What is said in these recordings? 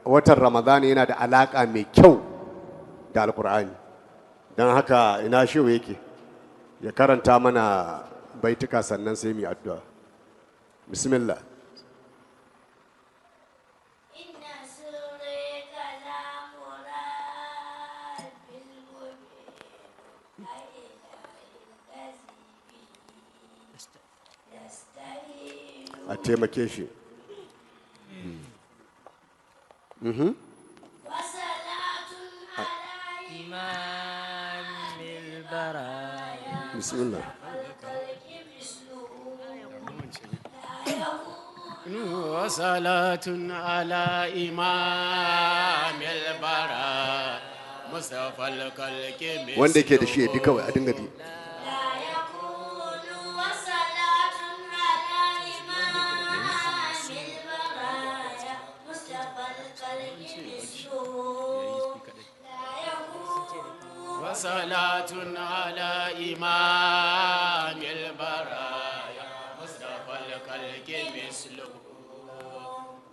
watan Ramadani yana da alaƙa mai kyau da Alƙur'ani, don haka ina shehu yake ya karanta mana baituka sannan sai mu yi addu'a. Bismillah. A taimake shi. Bismillah. وصلاة على إمام البراء مصطفى الخلق wanda yake da shi ya duka a dinga bi. وصلاة على إمام البرايا مصطفى الخلق مثله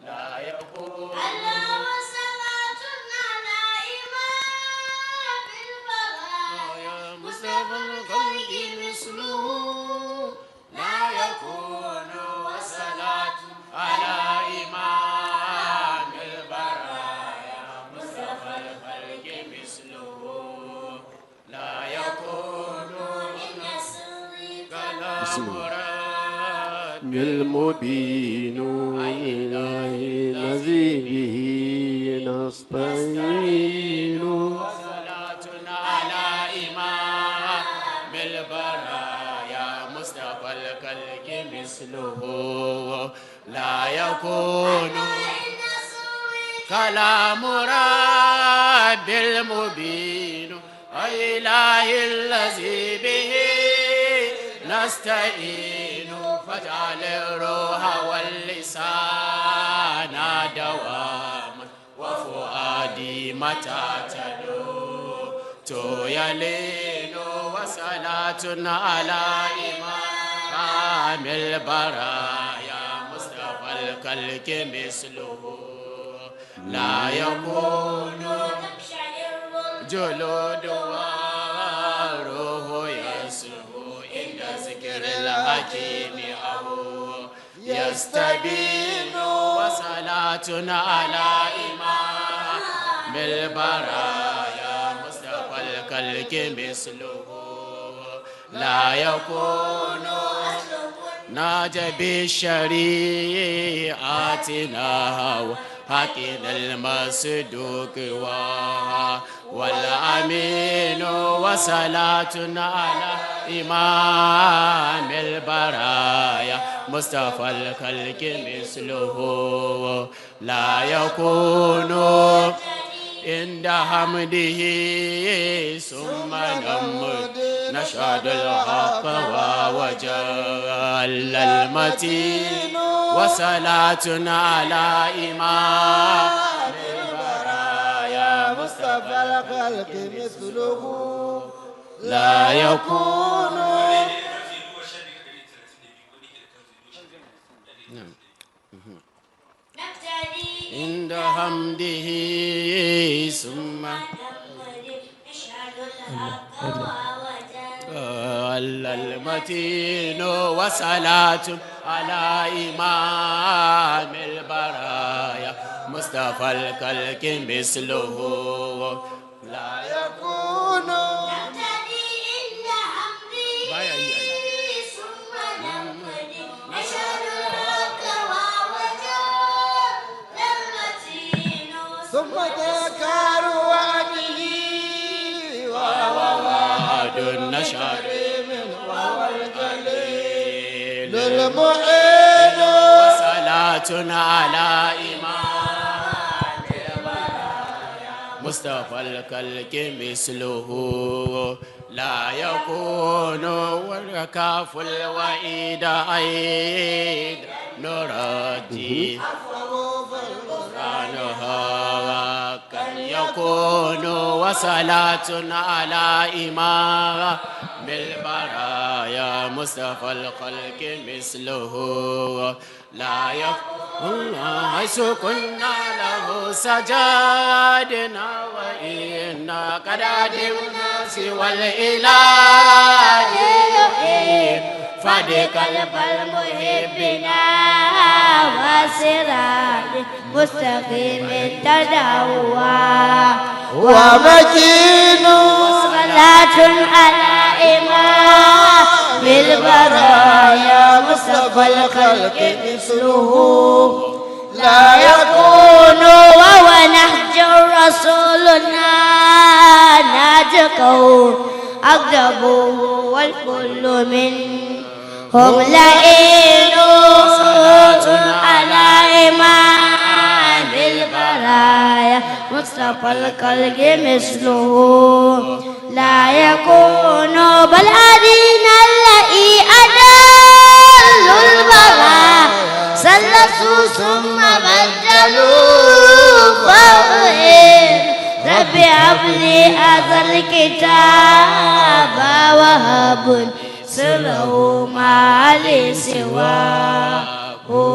لا يكون. اللهم صلاة على إمام البرايا مصطفى الخلق مثله لا يكون. وصلاة على إمام البرايا مصطفى الخلق مثله لا يكون. كلام المبين إله الذي به نستعين. وصلاة على إمام البرايا مصطفى الخلق مثله لا يكون. كلام رب المبين إله الذي به نستعين. فاجعل الروح واللسان دواما وفؤادي متى تلو يلين. وصلاة على إمام البرايا مصطفى الخلق مثله لا يكون. جلود وروح يسهو عند ذكر الحكيم أو يستبين. وصلاة على إمام البرايا مصطفى الخلق مثله لا يكون. ناجى بشريعتنا حقنا المصدوق والأمين. وصلاة على إمام البرايا مصطفى الخلق مثله لا يكون. عند حمده ثم نمد نشهد الحق ووجل المتين. وصلاة على إمام البرايا مصطفى الخلق مثله لا يكون. عند حمده ثم المتين. وصلاة على إمام البرايا مصطفى الخلق مثله لا يكون. ثم تذكر وعده ووعد النشر وهو الجليل المعين. وصلاة على إمام البرايا مصطفى الخلق مثله لا يكون. والكاف الوعيد عيد نردي كان يكون. وصلاة على إمام بالبرايا مصطفى الخلق مثله لا يكون حيث كنا له سجادنا وإنا قد عدمنا سوى الإله يحيي فدي قلب المحبنا وصراط مستقيم تدعوى ومكين صلاة على إمام البرايا مصطفى الخلق مثله لا يكون وهو نهج رسولنا ناجقه أقدبه والكل منهم لئين على إمام البرايا مصطفى الخلق مثله لا يكون بل أدينا الذي أدل البرايا سلسوا ثم بدلوا فوهين ربي هب لي هذا الكتاب وهب سره ما لي سواه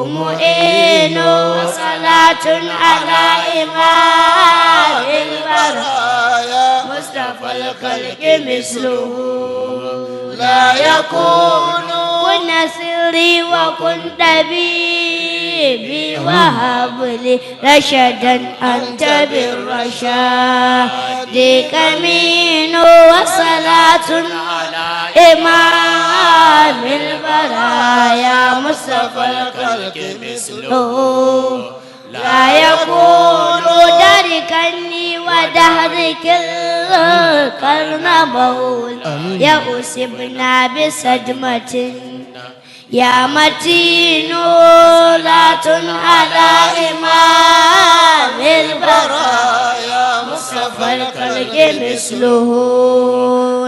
مؤين وصلاة على إمام البرايا مصطفى الخلق مثله لا يكون كن سري وكن طبيبي وهب لي رشدا أنت بالرشاد كمين وصلاة على إمام البرايا مصطفى الخلق مثله لا يكون داركني ودهرك القرن بول يا أسبنا بصدمة يا متين لا على إمام البرايا مصطفى الخلق مثله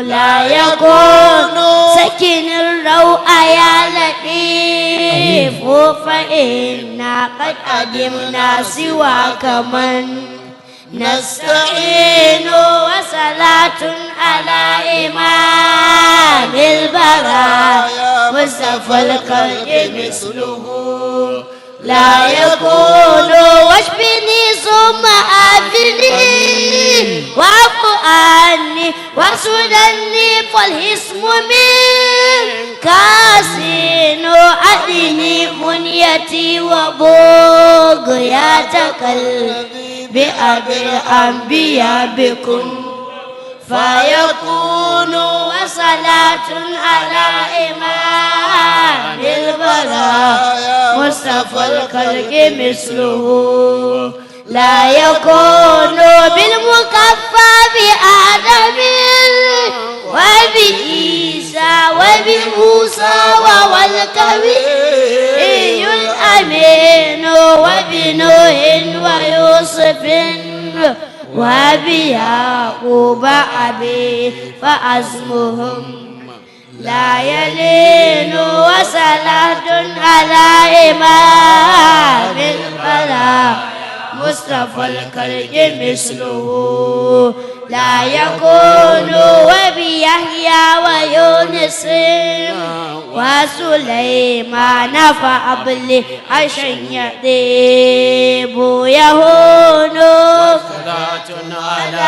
لا يكون سكن الروء يا لطيف فإنا قد أدمنا سواك من نستعين وصلاة على إمام البرايا مصطفى الخلق مثله لا يكون واشفني ثم عافني واعف عني واسودني فالاسم منك كاسين أدني منيتي وبغياتك بأبي الأنبياء بكم فيكون وصلاة على إمام البرايا مصطفى الخلق مثله لا يكون بالمكفى بآدم وبعيسى وبموسى والكوي الأمين وبنوح ويوسف وبيعقوب أبي فأسمهم لا يلين وصلاة على إمام البرايا مصطفى الخلق مثله لا يكون وبيحيى ويونس وسليمان فأبلي عشان يطيب يهون صلاة على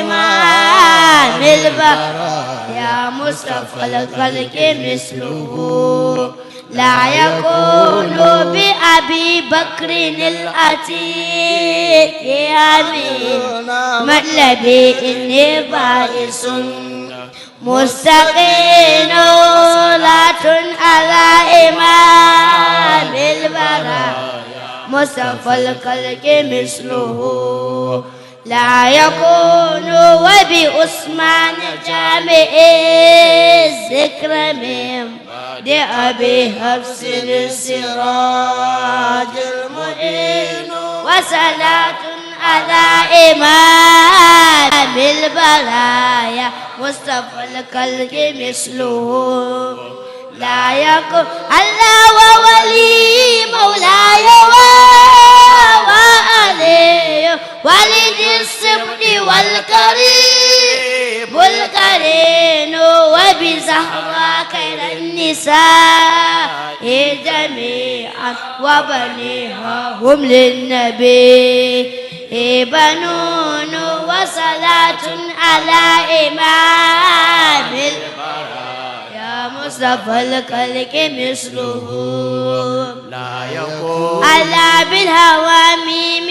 إمام البرايا مصطفى الخلق مثله لا يكون بأبي بكر الأتيك أمين مطلبي إني بائس مستقيم صلاة على إمام البرايا مصطفى الخلق مثله لا يكون وبعثمان جامع الذكر من أبي حفص السراج المعين وصلاة على إمام البرايا مصطفى الخلق مثله لا يكون الله وولي مولاي وعلي ولد السبط والكريم والكريم بزهرة خير النساء جميعا وبنيها هم للنبي بنون وصلاة على إمام يا مصطفى الخلق مثله لا يكون على بالهواميم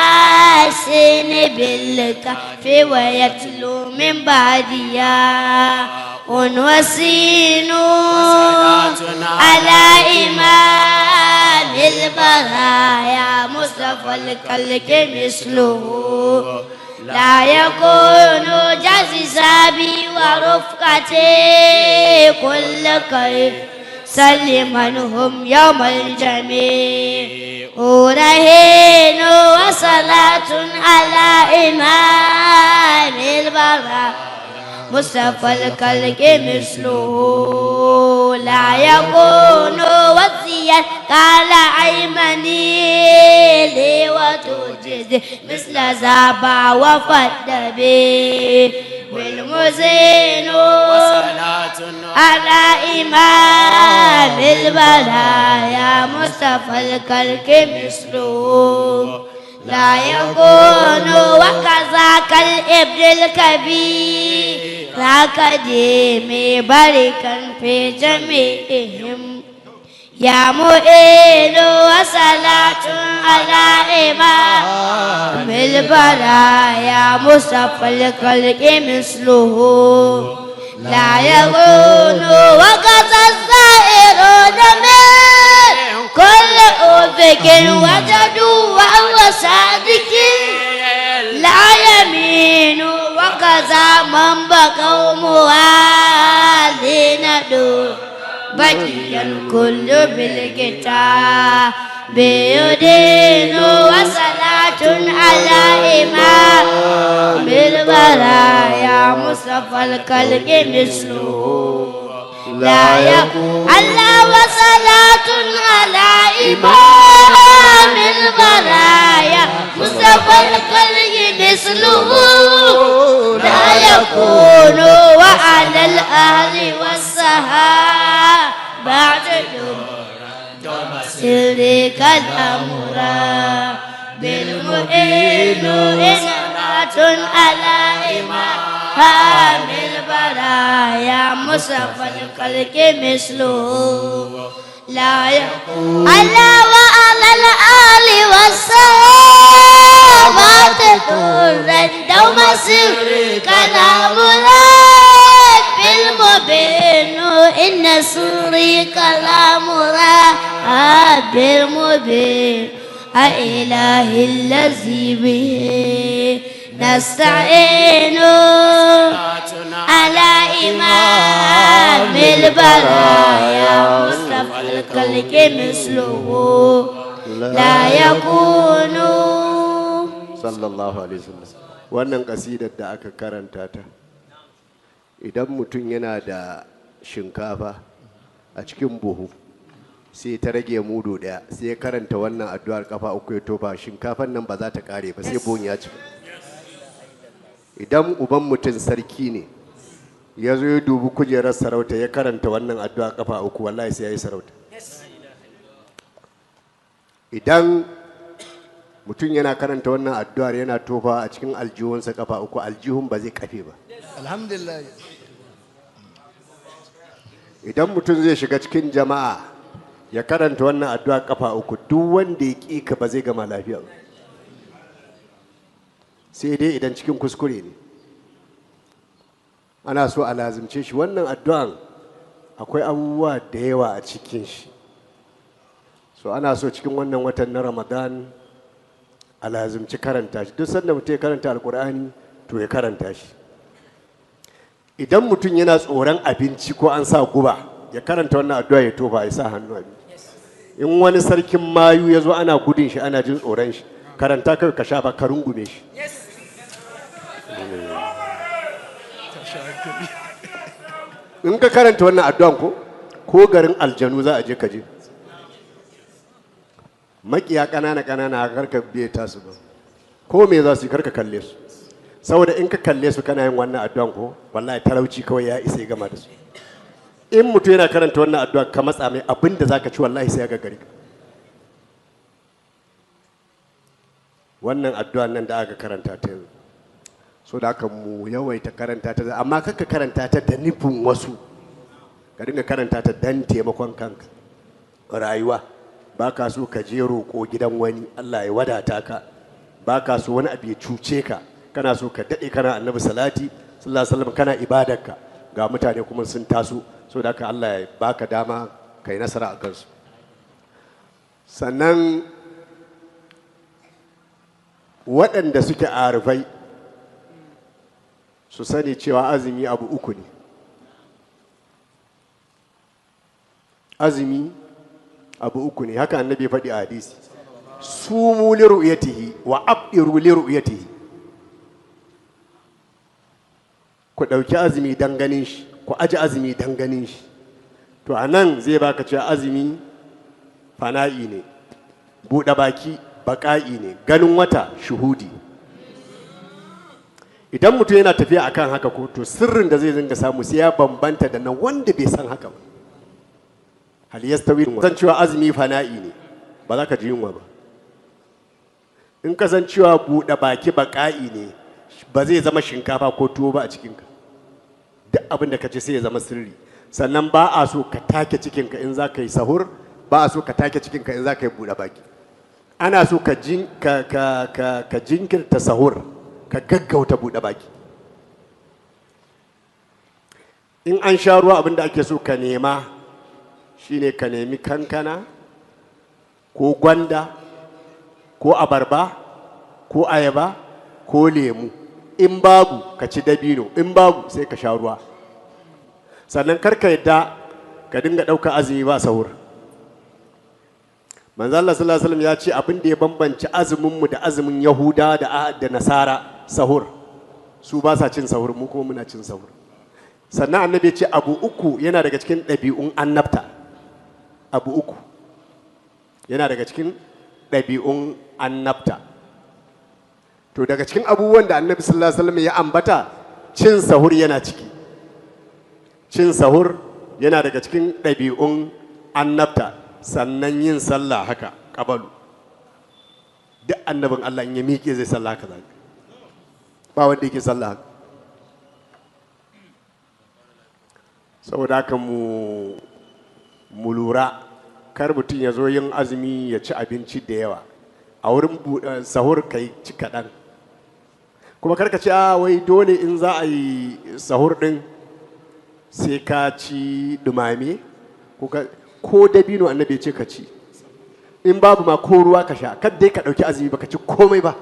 بالدواسن بالكهف ويتلو من بعدها وسين على إمام البرايا مصطفى الخلق مثله لا يكون جزيزا بي ورفقتي كل خير سلمنهم يوم الجميع ورهين وصلاة على إمام البرايا مصطفى الخلق مثله لا يكون وصيا قال أيمني لي وتجد مثل زابا وفد به والمزين على إمام البلايا مصطفى الخلق مثله لا يكون وكذاك الابن الكبير كقديم بركا في جميعهم يا مؤيد وصلاة على إمام البرايا مصطفى الخلق مثله لا يكون وكذا الزائرون من كل أفق وجدوا وهو صادق لا يمين وكذا من بقوا موالين دون بقي الكل بالكتاب بيدين وصلاة على إمام البرايا مصطفى الخلق مثله لا يكون الله وصلاة على إمام البرايا مصطفى الخلق مثله لا يكون وعلى الأهل والصحابة بعدهم سرك الأمر بالمؤمن صلاة على إمام البرايا مصطفى الخلق مثله لا يكون الله وعلى الآل والصحابة طرا دوم سر كلام رب المبين إن سري كلام رب المبين الإله الذي به نستعين على إمام البرايا مصطفى الخلق مثله لا يكون sallallahu alaihi wasallam. Wannan kasidar da aka karanta ta, idan mutum yana da shinkafa a cikin buhu sai ta rage mudu daya sai ya karanta wannan addu'ar kafa uku ya tofa, shinkafan nan ba za ta kare ba sai buhun ya cika. Idan uban mutum sarki ne ya zo ya dubi kujerar sarauta ya karanta wannan addu'a kafa uku, wallahi sai ya yi sarauta. Idan mutum yana karanta wannan addu'ar yana tofa a cikin aljihunsa kafa uku, aljihun ba zai kafe ba. Alhamdulillah. Idan mutum zai shiga cikin jama'a ya karanta wannan addu'a kafa uku, duk wanda ya ƙi ka ba zai gama lafiya ba, sai dai idan cikin kuskure ne. Ana so a lazimce shi wannan addu'an, akwai abubuwa da yawa a cikin shi. So ana so cikin wannan watan na Ramadan a lazimci karanta shi. Duk sanda mutum ya karanta alkur'ani to ya karanta shi. Idan mutum yana tsoron abinci ko an sa guba, ya karanta wannan addu'a ya tofa ya sa hannu abinci. In wani sarkin mayu ya zo ana gudun shi ana jin tsoron shi, karanta kai ka sha ba ka rungume shi. In ka karanta wannan addu'an ko garin aljanu za a je ka je. Makiya ƙanana ƙanana karka biye tasu ba, ko me za su yi karka kalle su, saboda in ka kalle su kana yin wannan addu'an ko wallahi talauci kawai ya isa ya gama da su. In mutum yana karanta wannan addu'a ka matsa mai abin da zaka ci wallahi sai ya gagari ka. Wannan addu'an nan da aka karanta ta yanzu, so da aka mu yawaita karanta ta, amma kaka karanta ta da nufin wasu, ka dinga karanta ta dan taimakon kanka. Rayuwa ba ka so ka je roƙo gidan wani Allah ya wadata ka, ba ka so wani abu ya cuce ka, kana so ka daɗe kana annabi salati sallallahu alaihi wasallam kana ibadarka, ga mutane kuma sun taso, so da aka Allah ya baka dama kai nasara a kansu. Sannan waɗanda suke arifai su sani cewa azumi abu uku ne. Azumi abu uku ne, haka annabi ya faɗi a hadisi. Sumu li ru'yatihi wa abdiru li ru'yatihi. Ku ɗauki azumi dan ganin shi, ku aji azumi dan ganin shi. To a nan zai baka cewa azumi fana'i ne, buɗe baki baƙa'i ne, ganin wata shuhudi. Idan mutum yana tafiya akan haka ko to sirrin da zai dinga samu sai ya bambanta da na wanda bai san haka ba. Hal yastawi, san cewa azumi fana'i ne, ba za ka ji yunwa ba. In ka san cewa buɗe baki baƙa'i ne, ba zai zama shinkafa ko tuwo ba a cikinka. Duk abin da ka ce sai ya zama sirri. Sannan ba a so ka take cikinka in za ka yi sahur, ba a so ka take cikinka in za ka yi buɗe baki. Ana so ka jinkirta sahur, ka gaggauta buɗe baki. In an sha ruwa abin da ake so ka nema shine ka nemi kankana ko gwanda ko abarba ko ayaba ko lemu. In babu ka ci dabino, in babu sai ka sha ruwa. Sannan karka yadda ka dinga ɗauka azumi ba sahur. Manzo Allah sallallahu alaihi wasallam ya ce abin da ya bambance azumin mu da azumin Yahuda da Nasara sahur. Su ba sa cin sahur, mu kuma muna cin sahur. Sannan annabi ya ce abu uku yana daga cikin ɗabi'un annabta. Abu uku yana daga cikin ɗabi'un annabta. To daga cikin abubuwan da annabi sallallahu alaihi wasallam ya ambata, cin sahur yana ciki. Cin sahur yana daga cikin ɗabi'un annabta. Sannan yin sallah haka ƙabalu. Duk annabin Allah in ya miƙe zai sallah haka zaka, ba wanda yake sallah haka. Saboda haka mu lura, kar mutum ya zo yin azumi ya ci abinci da yawa. A wurin sahur ka yi ci kaɗan, kuma karka ce wai dole in za a yi sahur ɗin sai ka ci dumame ko dabino. Annabi ya ce ka ci, in babu ma ko ruwa ka sha, kadai ka ɗauki azumi baka ci komai ba.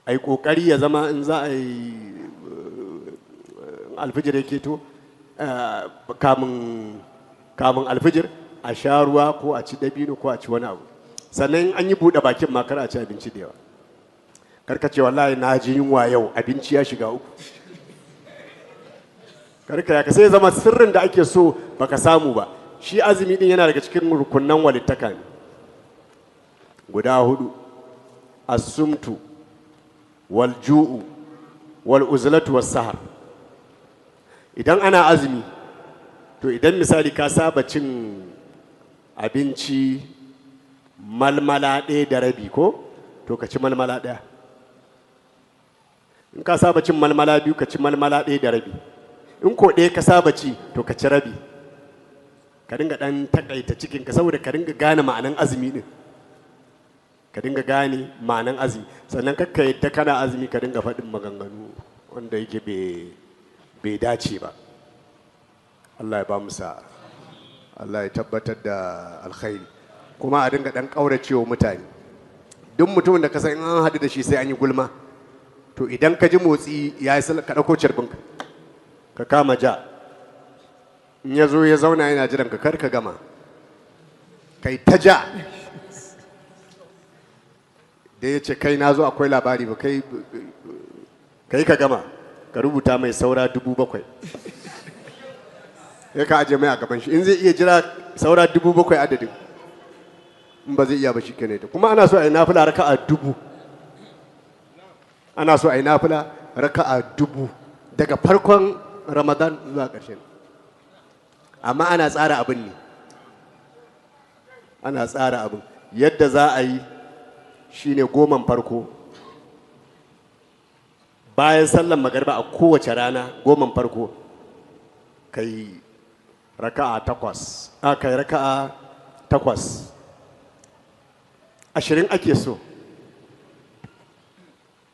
Ai ƙoƙari ya zama in za a yi alfijir yake to kamun alfijir a sha ruwa ko a ci dabino ko a ci wani abu. Sannan an yi buɗe bakin ma kar a ci abinci da yawa. Karka ce wallahi na ji yunwa yau, abinci ya shiga uku. Karka ya ka sai zama sirrin da ake so baka samu ba. Shi azumi din yana daga cikin rukunnan walittaka ne guda 4: as-sumtu wal ju'u wal uzlatu was sahar. Idan ana azumi, to idan misali ka saba cin abinci malmala 1 da rabi ko, to ka ci malmala 1. In ka saba cin malmala 2, ka ci malmala 1 da rabi. In ko 1 ka saba ci, to ka ci rabi. Ka dinga dan takaita cikinka saboda ka dinga gane ma'anan azumi din. Ka dinga gane ma'anan azumi. Sannan kakka yadda kana azumi ka dinga faɗin maganganu wanda yake bai dace ba. Allah ya ba mu sa'a. Allah ya tabbatar da alkhairi. Kuma a dinga dan kauracewa mutane. Duk mutumin da ka san an haɗu da shi sai an yi gulma, to idan ka ji motsi ya yi ka ɗauko cirbinka ka kama ja. In ya zo ya zauna yana jiran ka, kar ka gama, kai ta ja. Da ya ce kai na zo akwai labari ba, kai ka gama, ka rubuta mai saura 7,000. Ya ka aje mai a gaban shi, in zai iya jira saura 7,000 adadin, in ba zai iya ba shi kenan. Kuma ana so a yi nafila raka'a 1000. ana so a yi nafila raka'a 1000 daga farkon ramadan zuwa ƙarshen. Amma ana tsara abin ne, ana tsara abin yadda za a yi shine 10 farko bayan sallan magariba a kowace rana. 10 farko kai raka'a 8, kai raka'a 8, 20 ake so,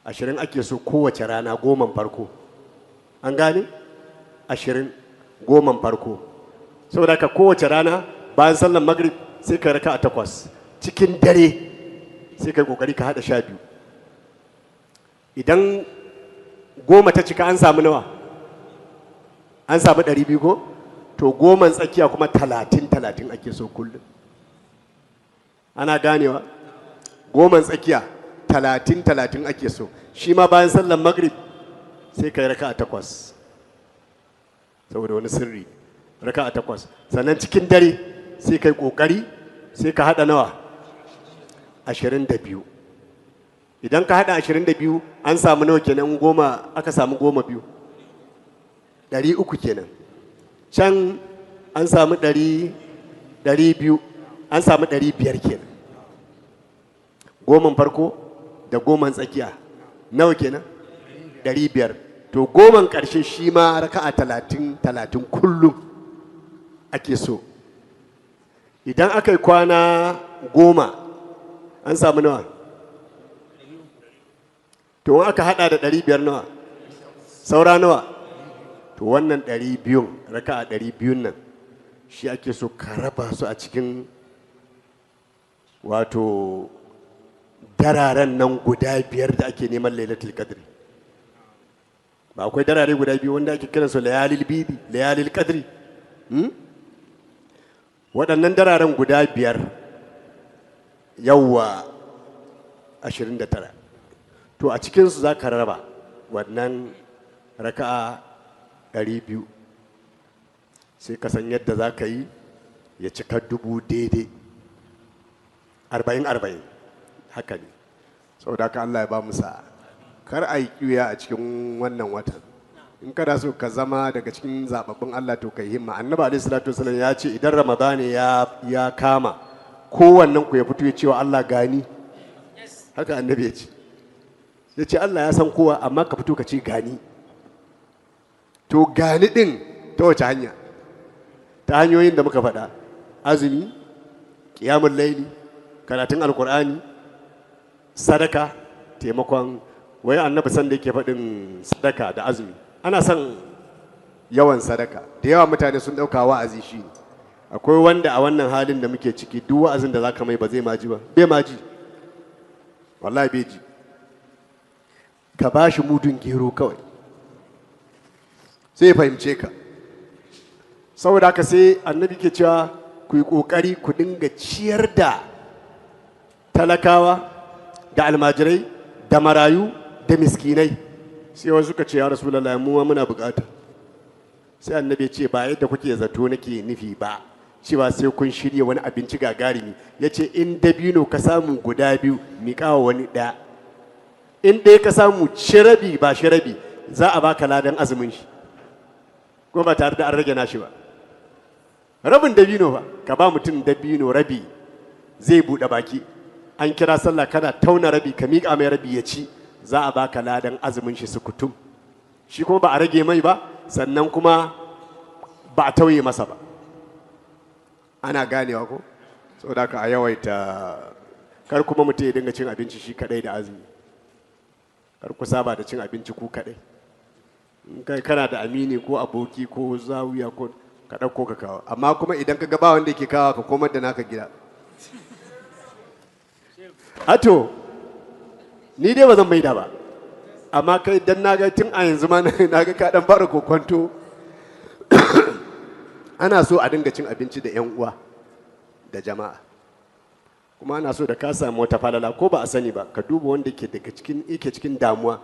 20 ake so kowace rana. 10 farko an gane 20, 10 farko. Saboda ka kowace rana bayan sallan magrib sai ka raka'a 8, cikin dare sai kai kokari ka hada 12. Idan 10 ta cika an samu nawa? An samu 200 ko? To 10 tsakiya kuma 30 ake so kullum. Ana ganewa? 10 tsakiya 30 ake so. Shi ma bayan sallan magrib sai kai raka'a 8 saboda wani sirri. Raka'a 8 sannan cikin dare sai kai kokari sai ka hada nawa? 22. Idan ka hada 22 an samu nawa kenan? 10 aka samu 10 biyu 300 kenan. Can an samu 200 an samu 500 kenan. 10 farko da 10 tsakiya nawa kenan? 500. To 10 ƙarshe shi ma raka'a 30 kullum ake so. Idan aka yi kwana 10 an samu nawa? To aka hada da 500 nawa? Saura nawa? To wannan 200 raka'a 200 nan shi ake so ka raba su a cikin wato dararen nan guda 5 da ake neman lailatul qadri. Ba akwai darare guda 2 wanda ake kiransu layalil bidi, layalil qadri? Waɗannan dararen guda 5 yawwa 29. To a cikinsu za ka raba wannan raka'a 200 sai ka san yadda za ka yi ya cika 1000 daidai. 40 haka ne. Saboda haka Allah ya ba mu sa'a. Kar a yi ƙiya a cikin wannan watan. In kada so ka zama daga cikin zababbin Allah to kai himma. Annabi alaihi salatu wasallam ya ce idan Ramadani ya kama kowannen ku ya fito ya ce wa Allah gani. Haka annabi ya ce. Ya ce Allah ya san kowa amma ka fito ka ce gani. To gani din ta wace hanya? Ta hanyoyin da muka faɗa. Azumi, qiyamul laili, karatun alkur'ani, sadaka, taimakon. Wai annabi san da yake faɗin sadaka da azumi. Ana son yawan sadaka. Da yawa mutane sun ɗauka wa'azi shi. Akwai wanda a wannan halin da muke ciki duk wa'azin da za ka mai ba zai maji ba. Bai maji. Wallahi bai ji. Ka ba shi mudun gero kawai. Sai fahimce ka. Saboda haka sai annabi ke cewa ku yi ƙoƙari ku dinga ciyar da talakawa da almajirai da marayu da miskinai. Sai wasu suka ce ya Rasulullahi mu ma muna bukata. Sai annabi ya ce ba yadda kuke zato nake nufi ba, cewa sai kun shirya wani abinci gagarumi. Ya ce in dabino ka samu guda 2 miƙa wa wani ɗaya. In ɗaya ka samu shirabi ba shirabi za a baka ladan azumin shi ko ba tare da an rage nashi ba. Rabin dabino ba ka ba mutum dabino rabi zai buɗe baki. An kira sallah kana tauna rabi ka miƙa mai rabi ya ci, za a baka ladan azumin shi sukutum. Shi kuma ba a rage mai ba sannan kuma ba a tauye masa ba. Ana ganewa ko? Saboda haka a yawaita. Kar kuma mutum ya dinga cin abinci shi kadai da azumi. Kar ku saba da cin abinci ku kadai. In kai kana da amini ko aboki ko zawiya ko ka ɗauko ka kawo. Amma kuma idan ka ga ba wanda yake kawo ka komar da naka gida. Ato, ni dai ba zan maida ba, amma kai dan naga tun a yanzu ma naga ka dan fara kokonto. Ana so a dinga cin abinci da 'yan uwa da jama'a. Kuma ana so da ka samu wata falala ko ba a sani ba, ka duba wanda yake cikin damuwa,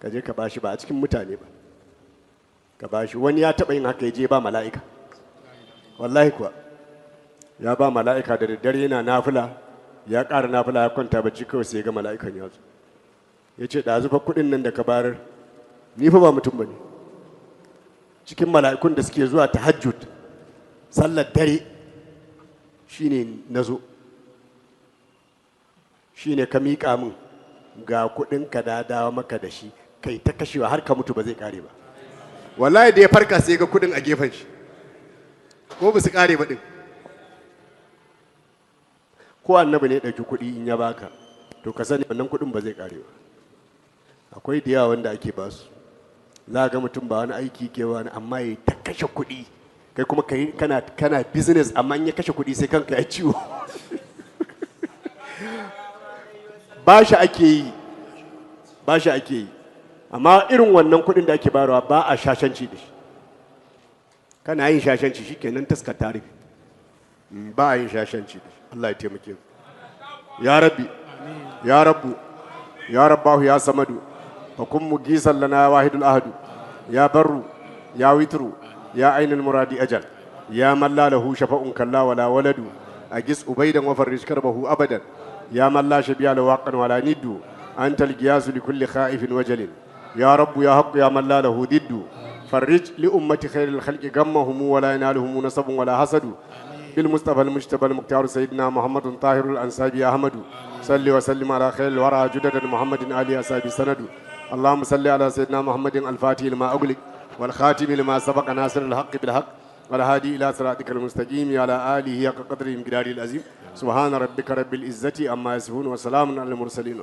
ka je ka bashi ba a cikin mutane ba. Ka bashi. Wani ya taɓa yin haka ya je ba mala'ika. Wallahi kuwa. Ya ba mala'ika da daddare yana nafila. Ya ƙara nafila ya kwanta bacci kawai sai ya ga mala'ikan ya zo. ya ce ɗazu fa kuɗin nan da ka bayar ni fa ba mutum ba ne, cikin mala'ikun da suke zuwa tahajjud sallar dare shine na zo, shine ka miƙa min ga kuɗin ka da dawo maka da shi kai ta kashewa har ka mutu ba zai kare ba. Wallahi da ya farka sai ga kuɗin a gefen shi ko ba su kare ba ɗin. Ko annabi ne ya ɗauki kuɗi in ya baka to ka sani wannan kuɗin ba zai kare ba. Akwai da yawa wanda ake basu, za ga mutum ba wani aiki ke wani amma ya ta kashe kuɗi, kai kuma kana business amma in ya kashe kuɗi sai kanka ya ciwo. ba shi ake yi, amma irin wannan kuɗin da ake bayarwa ba a shashanci da shi. Kana yin shashanci shikenan taskar tarihi, ba a yin shashanci da shi. Allah ya taimake mu. Ya rabbi ya rabbu ya rabbahu ya samadu hukum mugisan lana wahidul ahadu ya barru ya witru ya ainul muradi ajal ya man la lahu shafa'un kalla wala waladu agis ubaidan wa farrij karbahu abadan ya man la shabiya lahu haqqan wala niddu antal giyasu li kulli khaifin wajalin ya rabbu ya haqqu ya man la lahu diddu farrij li ummati khairil khalqi gammahum wala yanaluhum nasabun wala hasadu بالمصطفى المجتبى المختار سيدنا محمد طاهر الأنسابي أحمد صل وسلم على خير الورى جدد محمد آل أصحابه سند اللهم صل على سيدنا محمد الفاتح لما أغلق والخاتم لما سبق ناصر الحق بالحق والهادي إلى صراطك المستقيم على آله حق قدره مقداره العظيم سبحان ربك رب العزة عما يصفون وسلام على المرسلين.